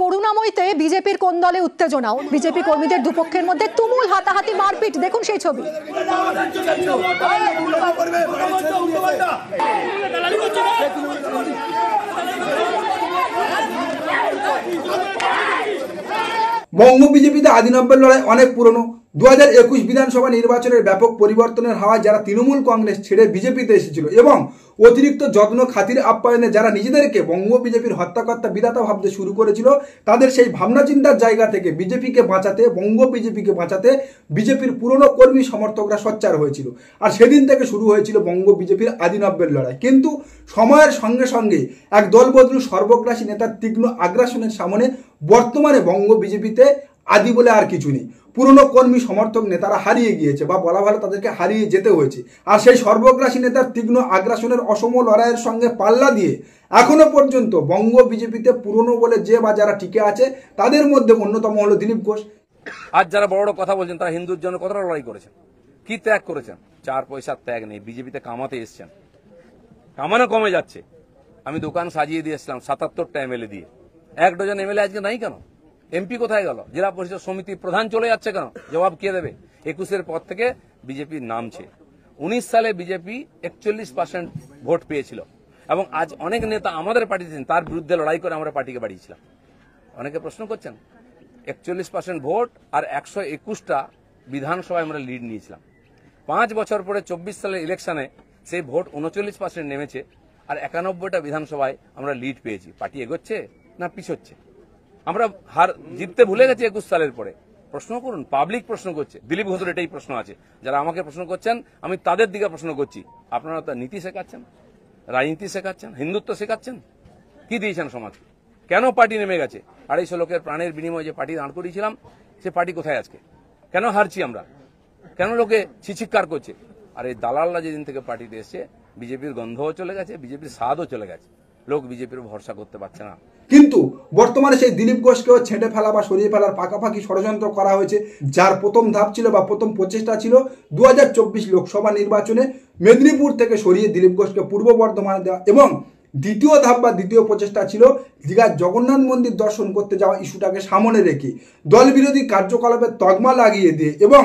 করুণাময়ীতে বিজেপির কোন দলে উত্তেজনাও, বিজেপি কর্মীদের দুপক্ষের মধ্যে তুমুল হাতাহাতি মারপিট, দেখুন সেই ছবি। বঙ্গ বিজেপিতে আদি 90-এর লড়াই অনেক পুরনো। 2021 বিধানসভা নির্বাচনের ব্যাপক পরিবর্তনের হাওয়া যারা তৃণমূল কংগ্রেস ছেড়ে বিজেপিতে এসেছিল এবং অতিরিক্ত যত্ন খাতির আপ্যায়নে যারা নিজেদেরকে বঙ্গ বিজেপির হত্যাকর্তা বিধাতা ভাবতে শুরু করেছিল, তাদের সেই ভাবনা চিন্তার জায়গা থেকে বিজেপিকে বাঁচাতে, বঙ্গ বিজেপিকে বাঁচাতে বিজেপির পুরনো কর্মী সমর্থকরা সোচ্চার হয়েছিল। আর সেদিন থেকে শুরু হয়েছিল বঙ্গ বিজেপির আদি 90-এর লড়াই। কিন্তু সময়ের সঙ্গে সঙ্গে এক দলবদলু সর্বগ্রাসী নেতার তীক্ষ্ণ আগ্রাসনের সামনে বর্তমানে বঙ্গ বিজেপিতে আদি বলে আর কিছু নেই। পুরনো কর্মী সমর্থক নেতারা হারিয়ে গিয়েছে, বা বলা ভালো তাদেরকে হারিয়ে যেতে হয়েছে। আর সেই সর্বগ্রাসী নেতার তীক্ষ্ণ আগ্রাসনের অসম লড়াইয়ের সঙ্গে পাল্লা দিয়ে এখনো পর্যন্ত বঙ্গ বিজেপিতে পুরনো বলে যে বা যারা টিকে আছে তাদের মধ্যে অন্যতম হলো দিলীপ ঘোষ। আজ যারা বড় বড় কথা বলছেন তারা হিন্দুর জন্য কতটা লড়াই করেছেন, কি ত্যাগ করেছেন। 4 পয়সার ত্যাগ নেই, বিজেপিতে কামাতে এসছেন, কামানো কমে যাচ্ছে। আমি দোকান সাজিয়ে দিয়েছিলাম 77টা এমএলএ দিয়ে, 1 ডজন এমএলএ আজকে নাই কেন? এমপি কোথায় গেল? জেলা পরিষদ সমিতি প্রধান চলে যাচ্ছে কেন? জবাব কে দেবে? 21-এর পর থেকে বিজেপি নামছে। 19 সালে বিজেপি 41% ভোট পেয়েছিল এবং আজ অনেক নেতা আমাদের পার্টিতে তার বিরুদ্ধে লড়াই করে আমরা পার্টিকে বাড়িয়েছিলাম। অনেকে প্রশ্ন করছেন 41% ভোট আর 121টা বিধানসভায় আমরা লিড নিয়েছিলাম। 5 বছর পরে 24 সালের ইলেকশনে সেই ভোট 39% নেমেছে আর 91টা বিধানসভায় আমরা লিড পেয়েছি। পার্টি এগোচ্ছে না পিছোচ্ছে? আমরা হার জিততে ভুলে গেছি 21 সালের পরে। প্রশ্ন করুন, পাবলিক প্রশ্ন করছে, দিলীপ ঘোষের এটাই প্রশ্ন আছে। যারা আমাকে প্রশ্ন করছেন আমি তাদের দিকে প্রশ্ন করছি, আপনারা তো নীতি শেখাচ্ছেন, রাজনীতি শেখাচ্ছেন, হিন্দুত্ব শেখাচ্ছেন, কি দিয়েছেন সমাজকে? কেন পার্টি নেমে গেছে? 250 লোকের প্রাণের বিনিময়ে যে পার্টি দাঁড় করিয়েছিলাম সে পার্টি কোথায় আজকে? কেন হারছি আমরা? কেন লোকে ছিচিৎকার করছে? আর এই দালালরা যেদিন থেকে পার্টিতে এসছে বিজেপির গন্ধও চলে গেছে, বিজেপির স্বাদও চলে গেছে, লোক বিজেপির ভরসা করতে পারছে না। কিন্তু বর্তমানে সেই দিলীপ ঘোষকেও ছেঁটে ফেলা বা সরিয়ে ফেলার পাকাপাকি ষড়যন্ত্র করা হয়েছে, যার প্রথম ধাপ ছিল বা প্রথম প্রচেষ্টা ছিল 2024 লোকসভা নির্বাচনে মেদিনীপুর থেকে সরিয়ে দিলীপ ঘোষকে পূর্ব বর্ধমানে দেওয়া, এবং দ্বিতীয় ধাপ বা দ্বিতীয় প্রচেষ্টা ছিল দীঘার জগন্নাথ মন্দির দর্শন করতে যাওয়া ইস্যুটাকে সামনে রেখে দল বিরোধী কার্যকলাপের তকমা লাগিয়ে দিয়ে এবং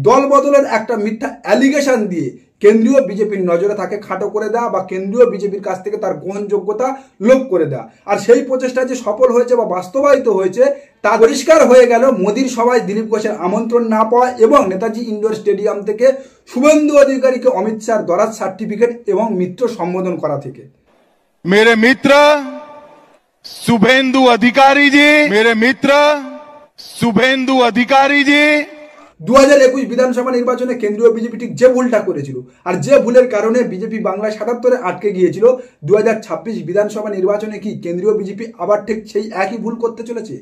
দল বদলের একটা মিথ্যা অ্যালিগেশন দিয়ে কেন্দ্রীয় বিজেপির নজরে তাকে খাটো করে দেওয়া বা কেন্দ্রীয় বিজেপির কাছ থেকে তার গ্রহণযোগ্যতা লোপ করে দেওয়া। আর সেই প্রচেষ্টা যে সফল হয়েছে বা বাস্তবায়িত হয়েছে তা পরিষ্কার হয়ে গেল মোদির সভায় দিলীপ ঘোষের আমন্ত্রণ না পাওয়া এবং নেতাজি ইন্ডোর স্টেডিয়াম থেকে শুভেন্দু অধিকারীকে অমিত শাহর দরাজ সার্টিফিকেট এবং মিত্র সম্বোধন করা থেকে। मेरे मित्र शुभेंदु अधिकारी जी, मेरे मित्र शुभेंदु अधिकारी जी 2021 বিধানসভা নির্বাচনে কেন্দ্রীয় বিজেপি ঠিক যে ভুলটা করেছিল আর যে ভুলের কারণে বিজেপি বাংলায় 77-এ আটকে গিয়েছিল, 2026 বিধানসভা নির্বাচনে কি কেন্দ্রীয় বিজেপি আবার ঠিক সেই একই ভুল করতে চলেছে?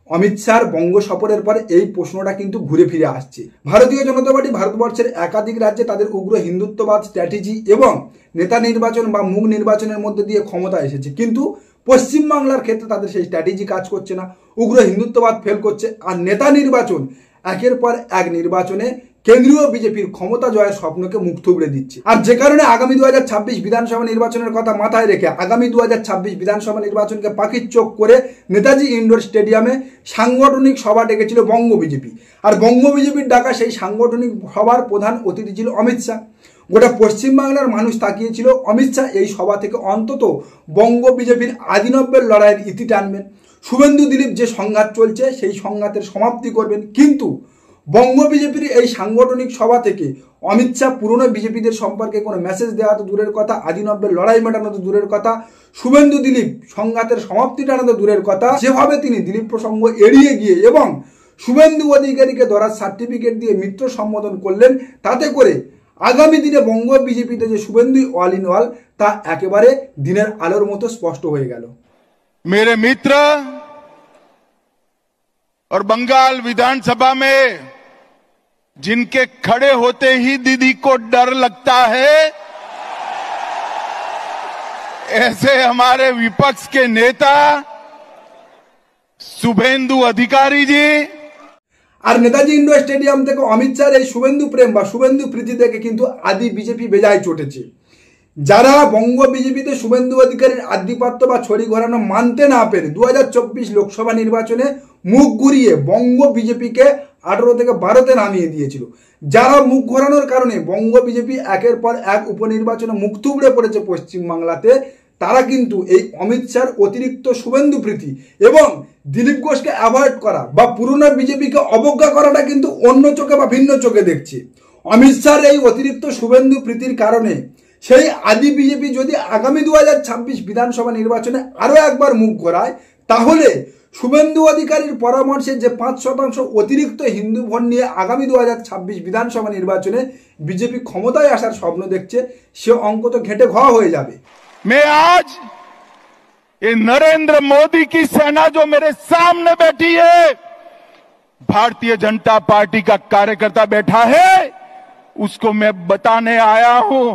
অমিত শাহর বঙ্গ সফরের পরে এই প্রশ্নটা কিন্তু ঘুরে ফিরে আসছে। ভারতীয় জনতা পার্টি ভারতবর্ষের একাধিক রাজ্যে তাদের উগ্র হিন্দুত্ববাদ স্ট্র্যাটেজি এবং নেতা নির্বাচন বা মুখ নির্বাচনের মধ্যে দিয়ে ক্ষমতা এসেছে, কিন্তু পশ্চিমবাংলার ক্ষেত্রে তাদের সেই স্ট্র্যাটেজি কাজ করছে না, উগ্র হিন্দুত্ববাদ ফেল করছে। আর নেতা নির্বাচন একের পর এক নির্বাচনে কেন্দ্রীয় বিজেপির ক্ষমতা জয়ের স্বপ্নকে মুখ থুবড়ে দিচ্ছে। আর যে কারণে আগামী 2026 বিধানসভা নির্বাচনের কথা মাথায় রেখে আগামী 2026 বিধানসভা নির্বাচনকে পাখির চোখ করে নেতাজি ইন্ডোর স্টেডিয়ামে সাংগঠনিক সভা ডেকেছিল বঙ্গ বিজেপি। আর বঙ্গ বিজেপির ডাকা সেই সাংগঠনিক সভার প্রধান অতিথি ছিল অমিত শাহ। গোটা পশ্চিমবাংলার মানুষ তাকিয়েছিল অমিত শাহ এই সভা থেকে অন্তত বঙ্গ বিজেপির আদি 90-এর লড়াইয়ের ইতি টানবেন, শুভেন্দু দিলীপ যে সংঘাত চলছে সেই সংঘাতের সমাপ্তি করবেন। কিন্তু বঙ্গ বিজেপির এই সাংগঠনিক সভা থেকে অমিত শাহ পুরনো বিজেপিদের সম্পর্কে কোনো মেসেজ দেওয়া তো দূরের কথা, আদি 90-এর লড়াই মেটানো তো দূরের কথা, শুভেন্দু দিলীপ সংঘাতের সমাপ্তি টানা তো দূরের কথা, যেভাবে তিনি দিলীপ প্রসঙ্গ এড়িয়ে গিয়ে এবং শুভেন্দু অধিকারীকে দরাজ সার্টিফিকেট দিয়ে মিত্র সম্বোধন করলেন, তাতে করে আগামী দিনে বঙ্গ বিজেপিতে যে শুভেন্দু অল ইন অল তা একেবারে দিনের আলোর মতো স্পষ্ট হয়ে গেল। मेरे मित्र और बंगाल विधानसभा में जिनके खड़े होते ही दीदी को डर लगता है, ऐसे हमारे विपक्ष के नेता शुभेंदु अधिकारी जी। আর নেতাজি ইন্ডোর স্টেডিয়াম থেকে অমিত শাহর এই শুভেন্দু প্রেম বা শুভেন্দু প্রীতি দেখে কিন্তু আদি বিজেপি বেজায় চটেছে। যারা বঙ্গ বিজেপিতে শুভেন্দু অধিকারীর আধিপত্য বা ছড়ি ঘোরানো মানতে না পেরে 2024 লোকসভা নির্বাচনে মুখ ঘুরিয়ে বঙ্গ বিজেপিকে 18 থেকে 12তে নামিয়ে দিয়েছিল, যারা মুখ ঘোরানোর কারণে বঙ্গ বিজেপি একের পর এক উপনির্বাচনে মুখ থুবড়ে পড়েছে পশ্চিমবাংলাতে, তারা কিন্তু এই অমিত শাহর অতিরিক্ত শুভেন্দু প্রীতি এবং দিলীপ ঘোষকে অ্যাভয়েড করা বা পুরনো বিজেপিকে অবজ্ঞা করাটা কিন্তু অন্য চোখে বা ভিন্ন চোখে দেখছে। অমিত শাহর এই অতিরিক্ত শুভেন্দু প্রীতির কারণে সেই আদি বিজেপি যদি আগামী 2026 বিধানসভা নির্বাচনে আরো একবার মুখ ঘোরায়, তাহলে শুভেন্দু অধিকারীর পরামর্শে যে 5% অতিরিক্ত হিন্দু ভোট নিয়ে আগামী 2026 বিধানসভা নির্বাচনে বিজেপি ক্ষমতায় আসার স্বপ্ন দেখছে, সে অঙ্ক তো ঘেটে ঘ হয়ে যাবে। मैं आज ये नरेंद्र मोदी की सेना जो मेरे सामने बैठी है, भारतीय जनता पार्टी का कार्यकर्ता बैठा है, उसको मैं बताने आया हूं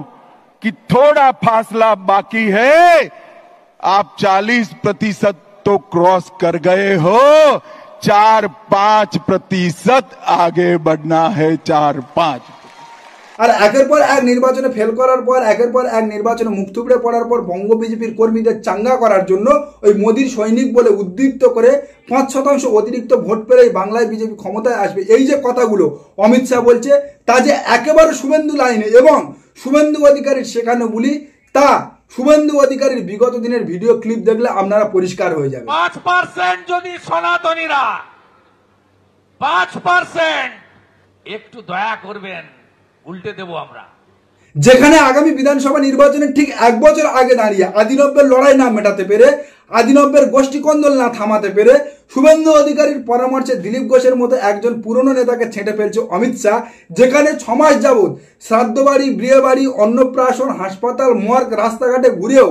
कि थोड़ा फासला बाकी है, आप 40% तो क्रॉस कर गए हो, 4-5% आगे बढ़ना है, 4-5। আর একের পর এক নির্বাচনে ফেল করার পর, একের পর এক নির্বাচনে মুখ থুবড়ে পড়ার পর বঙ্গ বিজেপির কর্মীদের চাঙ্গা করার জন্য ওই মোদির সৈনিক বলে উদ্দীপ্ত করে 5% অতিরিক্ত ভোট পেলেই বাংলায় বিজেপি ক্ষমতায় আসবে, এই যে কথাগুলো অমিত শাহ বলছে, তা যে একেবারে শুভেন্দু লাইনে এবং শুভেন্দু অধিকারীর শেখানো বলি, তা শুভেন্দু অধিকারীর বিগত দিনের ভিডিও ক্লিপ দেখলে আপনারা পরিষ্কার হয়ে যাবে। 5% যদি সনাতনীরা 5% একটু দয়া করবেন, উল্টে দেব আমরা। যেখানে আগামী বিধানসভা নির্বাচনের ঠিক 1 বছর আগে দাঁড়িয়ে আদিনব্যের লড়াই না মেটাতে পেরে, আদিনব্যের গোষ্ঠী কন্দল না থামাতে পেরে, শুভেন্দু অধিকারীর পরামর্শে দিলীপ ঘোষের মতো একজন পুরনো নেতাকে ছেঁটে ফেলছে অমিত শাহ, যেখানে 6 মাস যাবৎ শ্রাদ্ধ বাড়ি, বিয়ে বাড়ি, অন্নপ্রাশন, হাসপাতাল, মর্গ, রাস্তাঘাটে ঘুরেও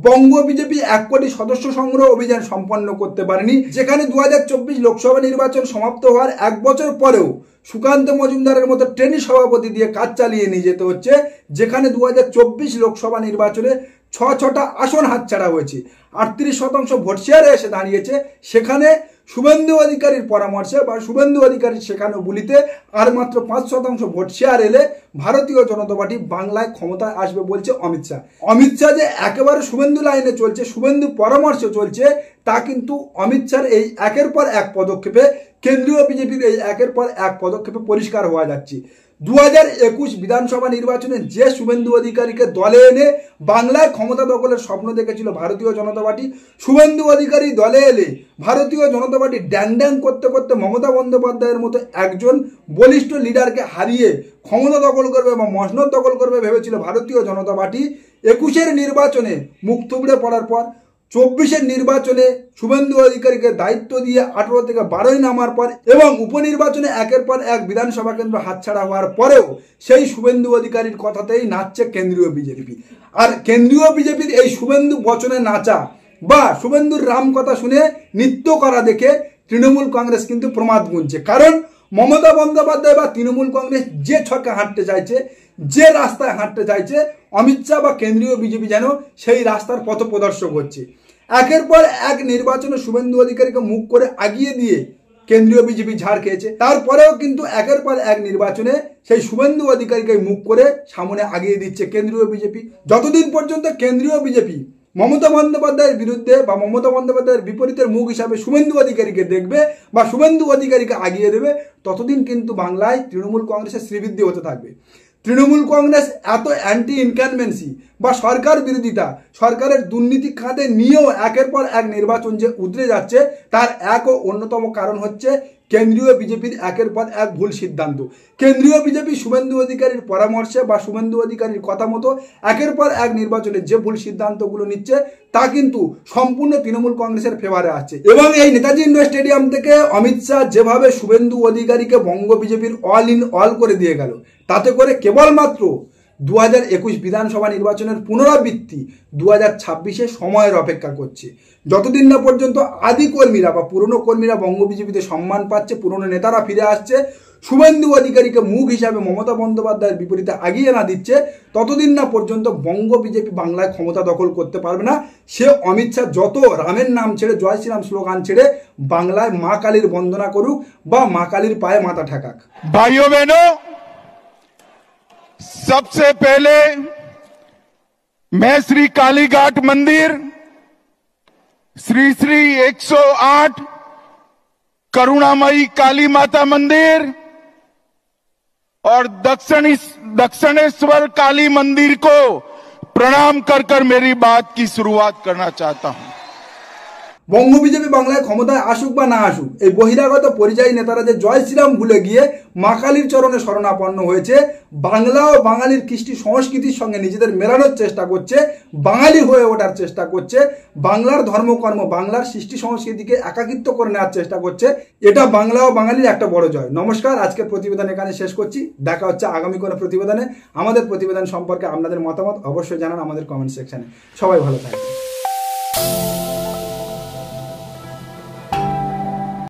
বঙ্গ বিজেপি 1 কোটি সদস্য সংগ্রহ অভিযান সম্পন্ন করতে পারেনি, যেখানে 2024 লোকসভা নির্বাচন সমাপ্ত হওয়ার 1 বছর পরেও সুকান্ত মজুমদারের মতো ট্রেনি সভাপতি দিয়ে কাজ চালিয়ে নিয়ে যেতে হচ্ছে, যেখানে 2024 লোকসভা নির্বাচনে 6টা আসন হাতছাড়া হয়েছে, 38% ভোট শেয়ারে এসে দাঁড়িয়েছে, সেখানে শুভেন্দু অধিকারীর পরামর্শে বা শুভেন্দু অধিকারীর শেখানো বলিতে আর মাত্র 5% ভোট শেয়ার এলে ভারতীয় জনতা পার্টি বাংলায় ক্ষমতায় আসবে বলছে অমিত শাহ। অমিত শাহ যে একেবারে শুভেন্দু লাইনে চলছে, শুভেন্দু পরামর্শে চলছে, তা কিন্তু অমিত শাহর এই একের পর এক পদক্ষেপে, কেন্দ্রীয় বিজেপির এই একের পর এক পদক্ষেপে পরিষ্কার হওয়া যাচ্ছে। 2021 বিধানসভা নির্বাচনে যে শুভেন্দু অধিকারীকে দলে এনে বাংলায় ক্ষমতা দখলের স্বপ্ন দেখেছিল ভারতীয় জনতা পার্টি, শুভেন্দু অধিকারী দলে এলে ভারতীয় জনতা পার্টি ড্যাং ড্যাং করতে করতে মমতা বন্দ্যোপাধ্যায়ের মতো একজন বলিষ্ঠ লিডারকে হারিয়ে ক্ষমতা দখল করবে বা মসনদ দখল করবে ভেবেছিল ভারতীয় জনতা পার্টি। 21 নির্বাচনে মুখ থুবড়ে পড়ার পর 24 নির্বাচনে শুভেন্দু অধিকারীকে দায়িত্ব দিয়ে 18 থেকে 12 নামার পর এবং উপনির্বাচনে একের পর এক বিধানসভা কেন্দ্র হাতছাড়া হওয়ার পরেও সেই শুভেন্দু অধিকারীর কথাতেই নাচছে কেন্দ্রীয় বিজেপি। আর কেন্দ্রীয় বিজেপির এই শুভেন্দু বচনে নাচা বা শুভেন্দুর রাম কথা শুনে নৃত্য করা দেখে তৃণমূল কংগ্রেস কিন্তু প্রমাদ গুনছে, কারণ মমতা বন্দ্যোপাধ্যায় বা তৃণমূল কংগ্রেস যে ছকে হাঁটতে চাইছে, যে রাস্তায় হাঁটতে চাইছে, অমিত শাহ বা কেন্দ্রীয় বিজেপি যেন সেই রাস্তার পথ প্রদর্শক হচ্ছে। একের পর এক নির্বাচনে শুভেন্দু অধিকারীকে মুখ করে আগিয়ে দিয়ে কেন্দ্রীয় বিজেপি ঝাড় খেয়েছে, তারপরেও কিন্তু একের পর এক নির্বাচনে সেই শুভেন্দু অধিকারীকে মুখ করে সামনে আগিয়ে দিচ্ছে কেন্দ্রীয় বিজেপি। যতদিন পর্যন্ত কেন্দ্রীয় বিজেপি মমতা বন্দ্যোপাধ্যায়ের বিরুদ্ধে বা মমতা বন্দ্যোপাধ্যায়ের বিপরীতের মুখ হিসাবে শুভেন্দু অধিকারীকে দেখবে বা শুভেন্দু অধিকারীকে আগিয়ে দেবে, ততদিন কিন্তু বাংলায় তৃণমূল কংগ্রেসের শ্রীবৃদ্ধি হতে থাকবে। তৃণমূল কংগ্রেস এত অ্যান্টি ইনকানভেন্সি বা সরকার বিরোধিতা, সরকারের দুর্নীতি কাঁধে নিয়েও একের পর এক নির্বাচন যে উতরে যাচ্ছে, তার এক ও অন্যতম কারণ হচ্ছে কেন্দ্রীয় বিজেপির একের পর এক ভুল সিদ্ধান্ত। কেন্দ্রীয় বিজেপি শুভেন্দু অধিকারীর পরামর্শে বা শুভেন্দু অধিকারীর কথা মতো একের পর এক নির্বাচনে যে ভুল সিদ্ধান্তগুলো নিচ্ছে, তা কিন্তু সম্পূর্ণ তৃণমূল কংগ্রেসের ফেভারে আছে। এবং এই নেতাজি ইন্ডোর স্টেডিয়াম থেকে অমিত শাহ যেভাবে শুভেন্দু অধিকারীকে বঙ্গ বিজেপির অল ইন অল করে দিয়ে গেল, তাতে করে কেবলমাত্র 2021 বিধানসভা নির্বাচনের পুনরাবৃত্তি 2026-এ সময়ের অপেক্ষা করছে। যতদিন না পর্যন্ত আদি কর্মীরা বা পুরনো কর্মীরা বঙ্গ বিজেপিতে সম্মান পাচ্ছে, পুরনো নেতারা ফিরে আসছে, শুভেন্দু অধিকারীকে মুখ হিসাবে মমতা বন্দ্যোপাধ্যায়ের বিপরীতে আগিয়ে না দিচ্ছে, ততদিন না পর্যন্ত বঙ্গ বিজেপি বাংলায় ক্ষমতা দখল করতে পারবে না। সে অমিত শাহ যত রামের নাম ছেড়ে, জয় শ্রীরাম স্লোগান ছেড়ে বাংলায় মা কালীর বন্দনা করুক বা মা কালীর পায়ে মাথা ঠেকাক। भाइयों बहनों, सबसे पहले मैं श्री कालीघाट मंदिर, श्री श्री 108 करुणामयी काली माता मंदिर और दक्षिणेश्वर काली मंदिर को प्रणाम कर कर मेरी बात की शुरुआत करना चाहता हूं। বঙ্গ বিজেপি বাংলায় ক্ষমতায় আসুক বা না আসুক, এই বহিরাগত পরিযায়ী নেতারা যে জয় শ্রীরাম ভুলে গিয়ে মা কালীর চরণে শরণাপন্ন হয়েছে, বাংলা ও বাঙালির কৃষ্টি সংস্কৃতির সঙ্গে নিজেদের মেলানোর চেষ্টা করছে, বাঙালি হয়ে ওঠার চেষ্টা করছে, বাংলার ধর্মকর্ম বাংলার সৃষ্টি সংস্কৃতিকে একাকিত্ব করে নেওয়ার চেষ্টা করছে, এটা বাংলা ও বাঙালির একটা বড় জয়। নমস্কার, আজকের প্রতিবেদন এখানে শেষ করছি। দেখা হচ্ছে আগামী কোনো প্রতিবেদনে। আমাদের প্রতিবেদন সম্পর্কে আপনাদের মতামত অবশ্যই জানান আমাদের কমেন্ট সেকশনে। সবাই ভালো থাকবেন।